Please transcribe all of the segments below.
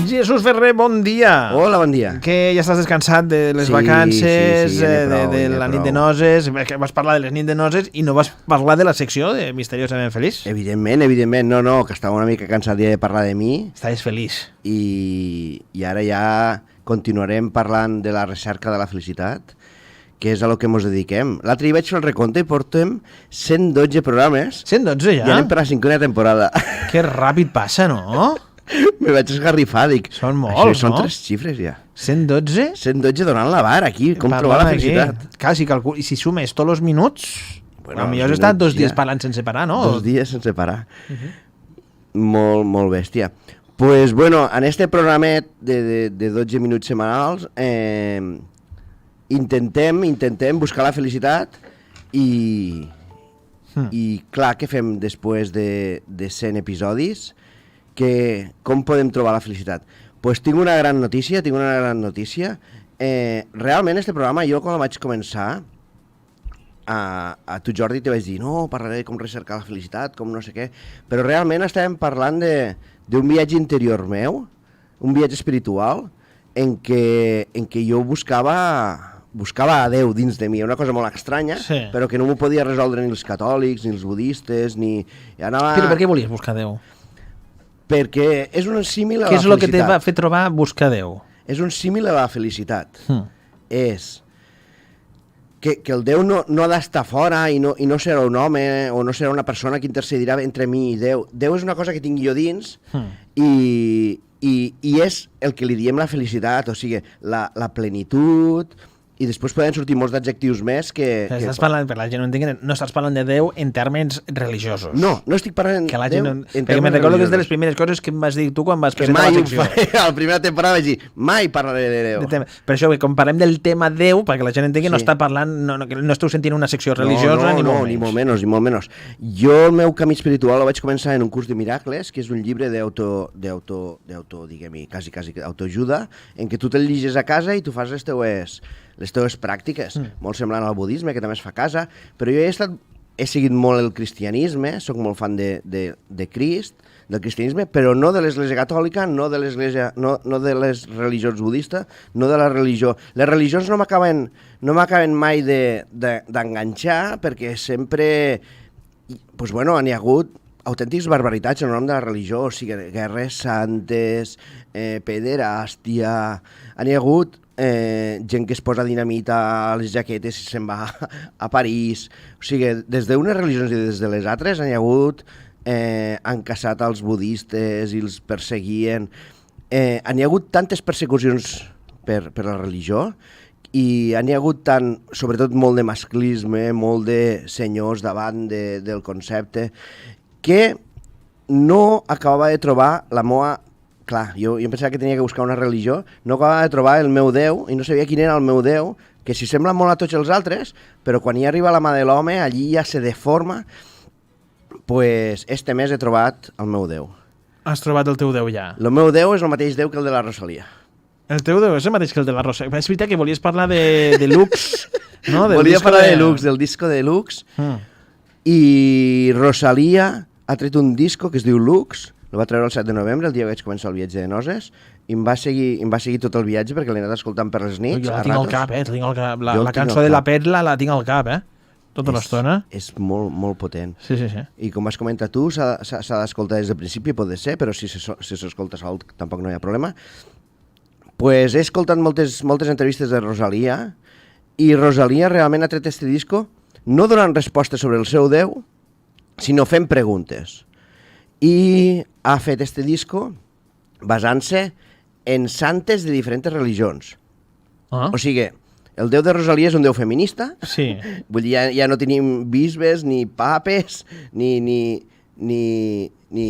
Jesús Ferrer, bon dia. Hola, bon dia. Que ja estàs descansat de les vacances, sí, de la nit de noses, que vas parlar de les nit de noses i no vas parlar de la secció de Misteriosament Feliç? Evidentment, no, que estava una mica cansat de parlar de mi. Estaves feliç. I ara ja continuarem parlant de la recerca de la felicitat, que és a lo que ens dediquem. L'altre dia vaig fer el recompte i portem 112 programes. 112 ja? I anem per la 5a temporada. Que ràpid passa, no? Me vaig esgarrifar, dic. Són molts, són no? 3 xifres ja. 112? 112 donant la vara aquí, com trobar la felicitat. Clar, i si sumes tots els minuts, Bueno, potser has estat 2 dies parlant sense parar, no? 2 dies sense parar. Molt bèstia. Pues bueno, en este programet de 12 minuts setmanals intentem buscar la felicitat i clar, què fem després de 100 episodis? Com podem trobar la felicitat? Pues tinc una gran notícia. Realment este programa, jo quan el vaig començar, a tu, Jordi, te vaig dir no, parlaré de com recercar la felicitat, com no sé què, però realment estàvem parlant d'un viatge interior meu, un viatge espiritual, en què jo buscava a Déu dins de mi, una cosa molt estranya, sí, però que no m'ho podia resoldre ni els catòlics, ni els budistes, ni... Però per què volies buscar Déu? Perquè és un símil a la felicitat. Què és el que te va fer trobar buscar Déu? És un símil a la felicitat. És que el Déu no ha d'estar fora i no serà un home o no serà una persona que intercedirà entre mi i Déu. Déu és una cosa que tinc jo dins i és el que li diem la felicitat, o sigui, la plenitud... I després poden sortir molts d'adjectius més que... Estàs parlant, per la gent no entengui, no estàs parlant de Déu en termes religiosos. No estic parlant de Déu en termes religiosos. Perquè me'n recordo que és de les primeres coses que em vas dir tu quan vas presentar la secció. A la primera temporada vaig dir, mai parlaré de Déu. Per això, quan parlem del tema Déu, perquè la gent entengui, no està parlant, no esteu sentint una secció religiosa, ni molt menys. Jo el meu camí espiritual el vaig començar en un curs de miracles, que és un llibre diguem-hi, quasi autoajuda, en què tu te'l llegis a casa i tu fas les teves pràctiques, molt semblant al budisme, que també es fa a casa, però jo he seguit molt el cristianisme, sóc molt fan de Crist, del cristianisme, però no de l'Església Catòlica, no de les religions budistes, no de la religió. Les religions no m'acaben mai d'enganxar, perquè sempre, doncs bueno, n'hi ha hagut autèntics barbaritats en el nom de la religió, o sigui, guerres santes, pederàstia, n'hi ha hagut gent que es posa dinamita a les jaquetes i se'n va a París. O sigui, des d'unes religions i des de les altres n'hi ha hagut, han caçat els budistes i els perseguien. N'hi ha hagut tantes persecucions per la religió i n'hi ha hagut sobretot molt de masclisme, molt de senyors davant del concepte, que no acabava de trobar la meva... Clar, jo em pensava que tenia que buscar una religió, no acabava de trobar el meu Déu i no sabia quin era el meu Déu, que s'hi sembla molt a tots els altres, però quan hi arriba la mà de l'home, allí ja se deforma. Pues este mes he trobat el meu Déu. Has trobat el teu Déu ja? El meu Déu és el mateix Déu que el de la Rosalia. El teu Déu és el mateix que el de la Rosalia. És veritat que volies parlar de Lux, no? Volia parlar de Lux, del disco de Lux, i Rosalia ha tret un disco que es diu Lux. El va treure el 7 de novembre, el dia que vaig començar el viatge de noses, i em va seguir tot el viatge perquè l'he anat escoltant per les nits. Jo la tinc al cap, tinc al cap. La cançó de la Petla la tinc al cap, tota l'estona. És molt potent. Sí. I com vas comentar tu, s'ha d'escoltar des del principi, pot ser, però si s'escolta sol tampoc no hi ha problema. Pues he escoltat moltes entrevistes de Rosalia, i Rosalia realment ha tret este disco no donant respostes sobre el seu Déu, sinó fent preguntes. I ha fet este disco basant-se en santes de diferents religions. O sigui, el Déu de Rosalia és un Déu feminista. Sí. Vull dir, ja no tenim bisbes, ni papes, ni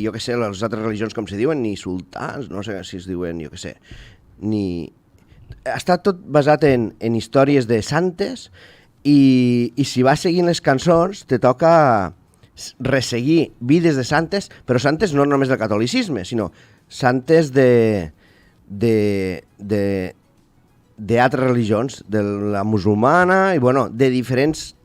jo què sé, les altres religions com se diuen, ni sultans, no sé si es diuen, jo què sé. Està tot basat en històries de santes i si vas seguint les cançons te toca resseguir vides de santes, però santes no només del catolicisme, sinó santes d'altres religions, de la musulmana, i bueno, de diferents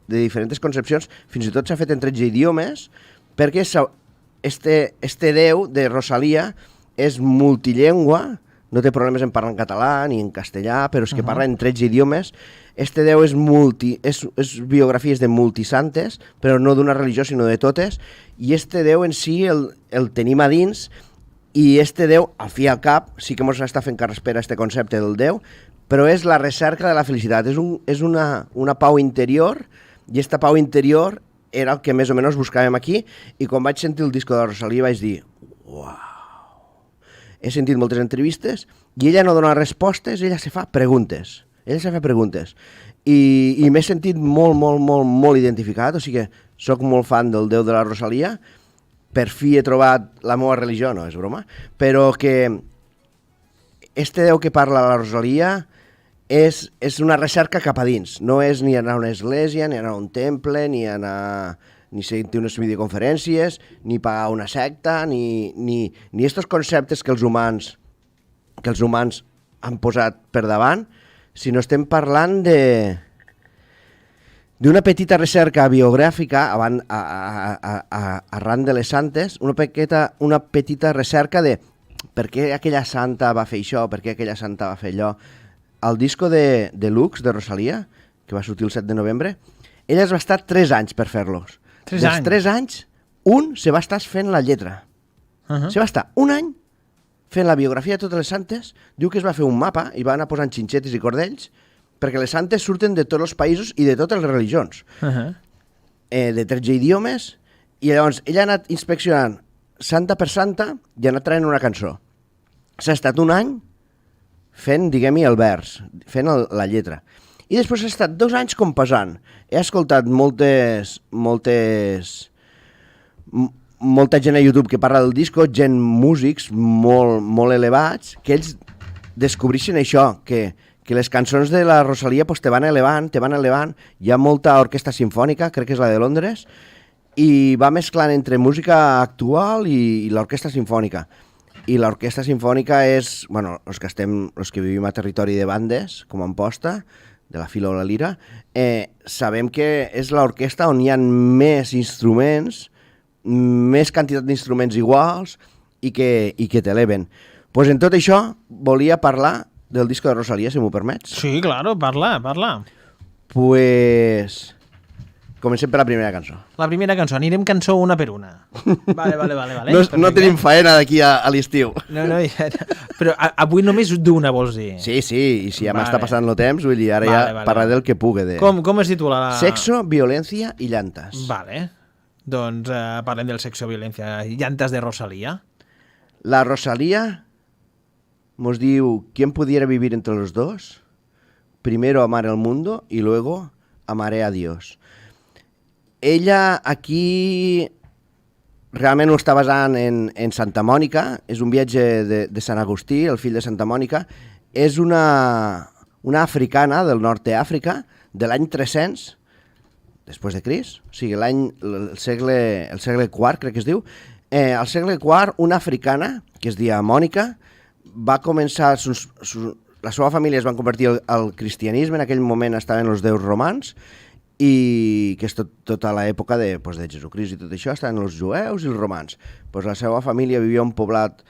concepcions, fins i tot s'ha fet en 13 idiomes, perquè este Déu de Rosalia és multillengua, no té problemes en parlar en català ni en castellà, però és que parla en 13 idiomes. Este Déu és biografies de multisantes, però no d'una religió, sinó de totes, i este Déu en si el tenim a dins, i este Déu, al fi i al cap, sí que ens està fent carrespera este concepte del Déu, però és la recerca de la felicitat, és una pau interior, i esta pau interior era el que més o menys buscàvem aquí, i quan vaig sentir el disco de Rosalía vaig dir, uau, he sentit moltes entrevistes i ella no dona respostes, ella se fa preguntes. I m'he sentit molt identificat, o sigui que soc molt fan del Déu de la Rosalía, per fi he trobat la meva religió, no és broma, però que este Déu que parla la Rosalía és una recerca cap a dins, no és ni anar a una església, ni anar a un temple, ni sentir unes videoconferències, ni pagar una secta, ni estos conceptes que els humans han posat per davant, sinó estem parlant d'una petita recerca biogràfica arran de les santes, una petita recerca de per què aquella santa va fer això, per què aquella santa va fer allò. El disco de Lux, de Rosalía, que va sortir el 7 de novembre, ella es va estar 3 anys per fer-los. Dels 3 anys, un se va estar fent la lletra. Se va estar un any fent la biografia de totes les santes, diu que es va fer un mapa i va anar posant xinxetes i cordells, perquè les santes surten de tots els països i de totes les religions, de 13 idiomes, i llavors ella ha anat inspeccionant santa per santa i ha anat traient una cançó. S'ha estat un any fent, diguem-hi, el vers, fent la lletra. I després he estat 2 anys composant. He escoltat molta gent a YouTube que parla del disco, gent músics molt elevats, que ells descobreixen això, que les cançons de la Rosalía pues, te van elevant. Hi ha molta orquestra sinfònica, crec que és la de Londres, i va mesclant entre música actual i l'orquestra sinfònica. I l'orquestra sinfònica és, bueno, els que vivim a territori de bandes, com Amposta, de la fila o la lira, sabem que és l'orquestra on hi ha més instruments, més quantitat d'instruments iguals i que t'eleven. Pues en tot això volia parlar del disco de Rosalía, si m'ho permets. Sí, claro, parla. Pues comencem per la primera cançó. La primera cançó, anirem cançó una per una. Vale. No tenim faena d'aquí a l'estiu. No, però avui només d'una vols dir? Sí, i si ja m'està passant el temps, vull dir, ara ja parlar del que pugui. Com es titula? Sexo, violència i llantes. Vale, doncs parlem del sexo, violència i llantes de Rosalía. La Rosalía nos diu, ¿quién pudiera vivir entre los dos? Primero amar el mundo y luego amaré a Dios. Ella aquí realment ho està basant en Santa Mònica, és un viatge de Sant Agustí, el fill de Santa Mònica, és una africana del nord d'Àfrica, de l'any 300, després de Crist, o sigui, el segle IV, crec que es diu, al segle IV, una africana, que es deia Mònica, va començar, la seva família es van convertir al cristianisme, en aquell moment estaven els déus romans, i que és tota l'època de Jesucrist i tot això, estaven els jueus i els romans. La seva família vivia en un poblat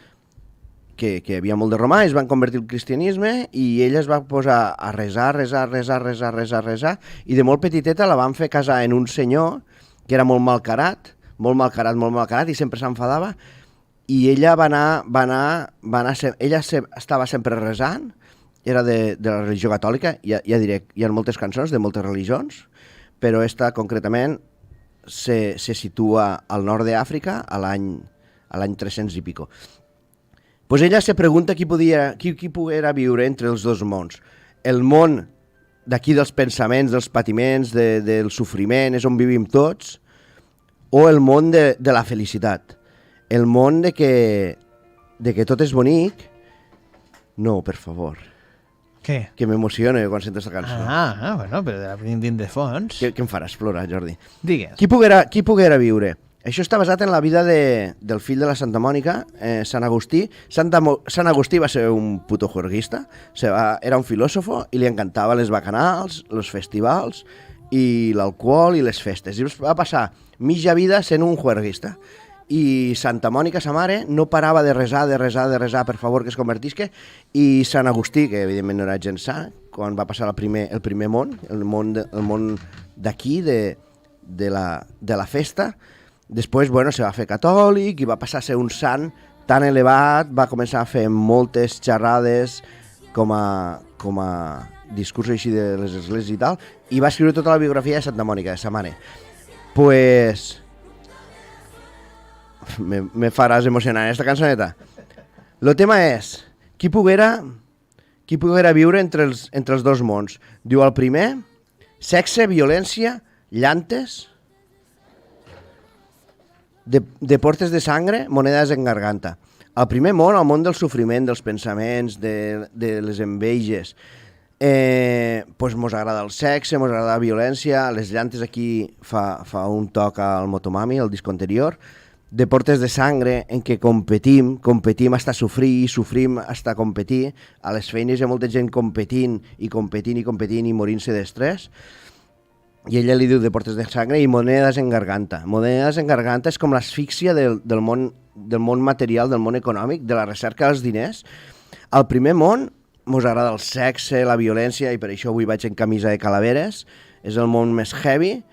que hi havia molt de romà, es van convertir al cristianisme i ella es va posar a rezar, i de molt petiteta la van fer casar en un senyor que era molt malcarat, i sempre s'enfadava, i ella ella estava sempre rezant, era de la religió catòlica, ja diré, hi ha moltes cançons de moltes religions, però esta concretament se situa al nord d'Àfrica a l'any 300 i pico. Pues ella se pregunta qui poguera viure entre els dos mons. El món d'aquí dels pensaments, dels patiments, del sofriment, és on vivim tots, o el món de la felicitat. El món de que tot és bonic. No, per favor. Què? Que m'emociona quan sento aquesta cançó. Bueno, però de la dins de fons. Què em faràs plorar, Jordi? Digues. Qui poguera viure? Això està basat en la vida del fill de la Santa Mònica, Sant Agustí. Sant Agustí va ser un puto juerguista, era un filòsofo i li encantava les bacanals, els festivals i l'alcohol i les festes. I va passar mitja vida sent un juerguista. i Santa Mònica, sa mare, no parava de resar, per favor que es convertisca, i Sant Agustí, que evidentment no era gens sa, quan va passar el primer món, el món d'aquí, de la festa, després, bueno, se va fer catòlic i va passar a ser un sant tan elevat, va començar a fer moltes xerrades com a discurs així de les esglésies i tal, i va escriure tota la biografia de Santa Mònica, de sa mare. Pues me faràs emocionar esta cançoneta. El tema és qui poguera viure entre els dos mons. Diu el primer, sexe, violència, llantes, deportes de sangre, monedes en garganta. El primer món, el món del sofriment, dels pensaments, de les enveges. Pues mos agrada el sexe, mos agrada la violència, les llantes aquí fa un toc al Motomami, el disco anterior. Deportes de sangre en què competim hasta sofrir, sofrim hasta competir. A les feines hi ha molta gent competint i morint-se d'estrès. I ella li diu deportes de sangre i monedes en garganta. Monedes en garganta és com l'asfíxia del món material, del món econòmic, de la recerca dels diners. Al primer món mos agrada el sexe, la violència, i per això avui vaig en camisa de calaveres. És el món més heavy.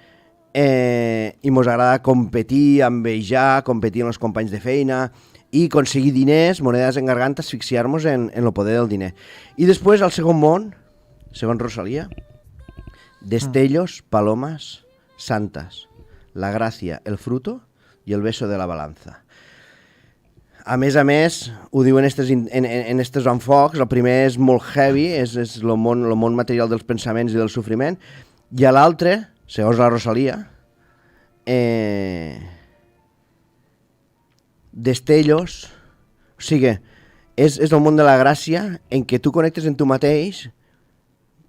I mos agrada competir, envejar, competir amb els companys de feina i aconseguir diners, monedes en garganta, asfixiar-nos en el poder del diner. I després, al segon món, segons Rosalía, destellos, palomas, santas, la gracia, el fruto y el beso de la balanza. A més, ho diuen en estos enfocs, el primer és molt heavy, és el món material dels pensaments i del sofriment, i a l'altre, segons la Rosalía, destellos, o sigui, és el món de la gràcia en què tu connectes en tu mateix,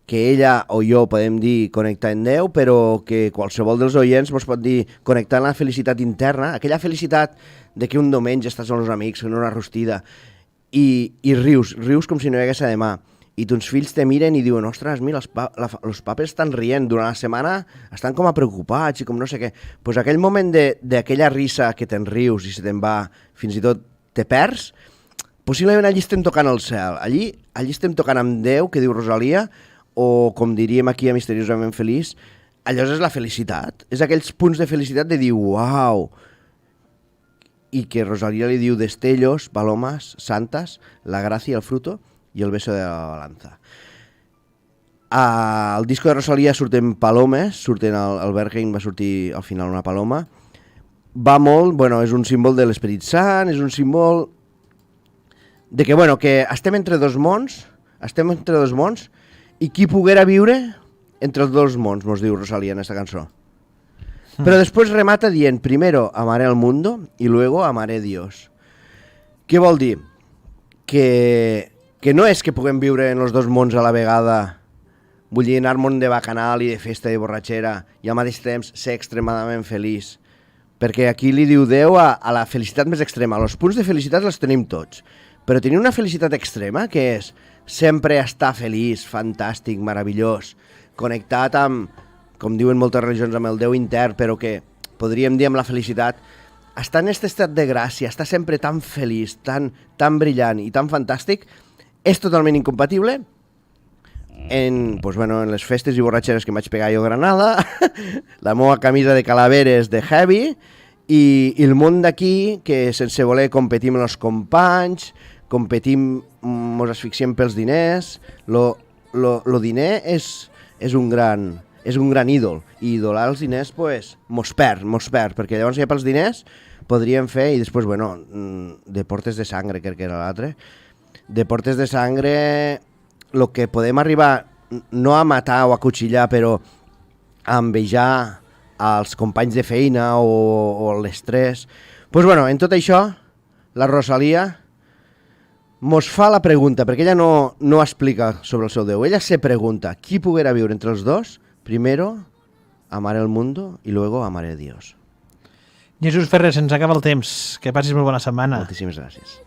que ella o jo podem dir connectar en Déu, però que qualsevol dels oients ens pot dir connectar en la felicitat interna, aquella felicitat de que un diumenge estàs amb els amics en una rostida i rius com si no hi hagués demà. I tons fills te miren i diuen, ostres, mira, els papes estan rient, durant la setmana estan com a preocupats i com no sé què. Pues aquell moment d'aquella risa que te'n rius i se te'n va, fins i tot te perds, possiblement allí estem tocant el cel. Allí estem tocant amb Déu, que diu Rosalía, o com diríem aquí a Misteriosament Feliç, allò és la felicitat. És aquells punts de felicitat de dir, uau, i que Rosalía li diu destellos, palomas, santas, la gracia, el fruto i el beso de la balanza. Al disco de Rosalía surten palomes, el Berghain va sortir al final una paloma. Va molt, bueno, és un símbol de l'Esperit Sant, és un símbol de que, bueno, que estem entre dos mons, i qui poguera viure entre els dos mons, mos diu Rosalía en aquesta cançó. Però després remata dient, primero amaré al mundo y luego amaré a Dios. Què vol dir? Que no és que puguem viure en els dos mons a la vegada, vull dir, anar-me'n de bacanal i de festa i de borratxera i al mateix temps ser extremadament feliç. Perquè aquí li diu Déu a la felicitat més extrema. Els punts de felicitat els tenim tots, però tenir una felicitat extrema, que és sempre estar feliç, fantàstic, meravellós, connectat amb, com diuen moltes religions, amb el Déu intern, però que podríem dir amb la felicitat, estar en aquest estat de gràcia, estar sempre tan feliç, tan brillant i tan fantàstic, és totalment incompatible en les festes i borratxeres que em vaig pegar jo a Granada, la meva camisa de calaveres de heavy i el món d'aquí que sense voler competim amb els companys, mos asfixiem pels diners, lo diner és un gran ídol, i idolar els diners pues, mos perd, perquè llavors ja pels diners podríem fer, i després, bueno, deportes de sangre, crec que era l'altre, deportes de sangre, el que podem arribar no a matar o a cuchillar, però a envejar als companys de feina o l'estrès. Pues bueno, en tot això, la Rosalía mos fa la pregunta, perquè ella no explica sobre el seu Déu, ella se pregunta, qui poguera viure entre els dos? Primero, amaré el mundo y luego amaré a Dios. Jesús Ferrer, se'ns acaba el temps. Que passis molt bona setmana. Moltíssimes gràcies.